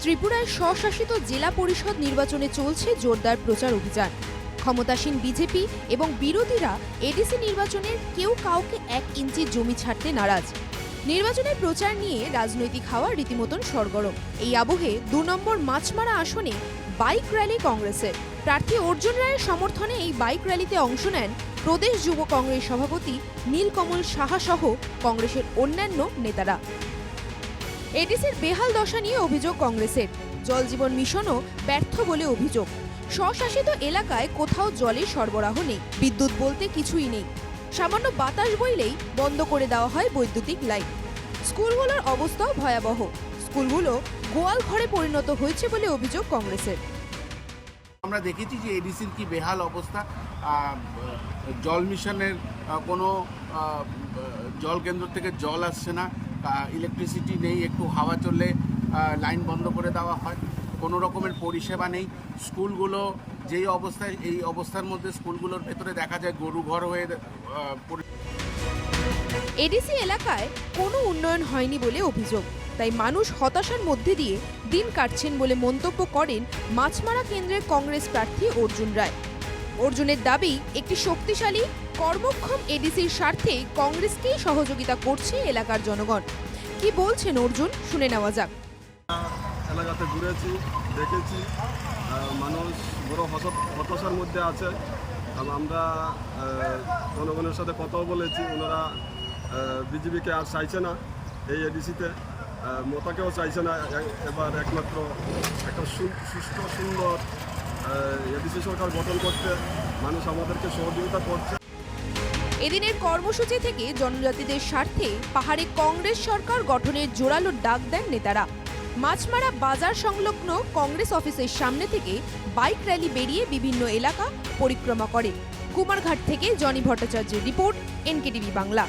ত্রিপুরায় স্বশাসিত জেলা পরিষদ নির্বাচনে চলছে জোরদার প্রচার অভিযান। ক্ষমতাসীন বিজেপি এবং বিরোধীরা এডিসি নির্বাচনের কেউ কাউকে 1 ইঞ্চি জমি ছাড়তে নারাজ। নির্বাচনের প্রচার নিয়ে রাজনৈতিক হাওয়া রীতিমতন সরগরম। এই আবহে 2 নম্বর মাছমারা আসনে বাইক র্যালি কংগ্রেসের। প্রার্থী অর্জুন রায়ের সমর্থনে এই বাইক র্যালিতে অংশ নেন প্রদেশ যুব কংগ্রেস সভাপতি নীলকমল সাহা সহ কংগ্রেসের অন্যান্য নেতারা। এডিসির বেহাল দশা নিয়ে অভিযোগ কংগ্রেসের। জল জীবন মিশনও ব্যর্থ বলে অভিযোগ। স্বশাসিত এলাকায় কোথাও জলের সরবরাহ নেই, বিদ্যুৎ বলতে কিছুই নেই। সামান্য বাতাস বইলেই বন্ধ করে দেওয়া হয় বৈদ্যুতিক লাইন। স্কুলগুলোর অবস্থাও ভয়াবহ। স্কুলগুলো গোয়াল ঘরে পরিণত হয়েছে বলে অভিযোগ কংগ্রেসের। আমরা দেখেছি যে এডিসির কি বেহাল অবস্থা। জল মিশনের কোনো জল কেন্দ্র থেকে জল আসছে না, ইলেকট্রিসিটি নেই, একটু হাওয়া চললে লাইন বন্ধ করে দেওয়া হয়, কোনো রকমের পরিষেবা নেই। স্কুলগুলো যেই অবস্থায়, এই অবস্থার মধ্যে স্কুলগুলোর ভেতরে দেখা যায় গরু ঘর হয়ে। এডিসি এলাকায় কোনো উন্নয়ন হয়নি বলে অভিযোগ, তাই মানুষ হতাশার মধ্যে দিয়ে দিন কাটছেন বলে মন্তব্য করেন মাছমারা কেন্দ্রের কংগ্রেস প্রার্থী অর্জুন রায়। অর্জুনের দাবি, একটি শক্তিশালী কর্মক্ষম এডিসির স্বার্থে কংগ্রেসকেই সহযোগিতা করছে এলাকার জনগণ। কি বলছেন অর্জুন, শুনে নেওয়া যাক। এলাকাতে ঘুরেছি, দেখেছি মানুষ বড় হতাশার মধ্যে আছে। আমরা জনগণের সাথে কথাও বলেছি, ওনারা বিজেপিকে আর চাইছে না এই এডিসিতে, মতাকেও চাইছে না। এবার একমাত্র একটা সুষ্ঠু সুন্দর এডিসি সরকার গঠন করতে মানুষ আমাদেরকে সহযোগিতা করছে। এদিনের কর্মসূচি থেকে জনজাতিদের স্বার্থে পাহাড়ে কংগ্রেস সরকার গঠনের জোরালো ডাক দেন নেতারা। মাছমারা বাজার সংলগ্ন কংগ্রেস অফিসের সামনে থেকে বাইক র্যালি বেরিয়ে বিভিন্ন এলাকা পরিক্রমা করে। কুমারঘাট থেকে জনি ভট্টাচার্যের রিপোর্ট, NKTV বাংলা।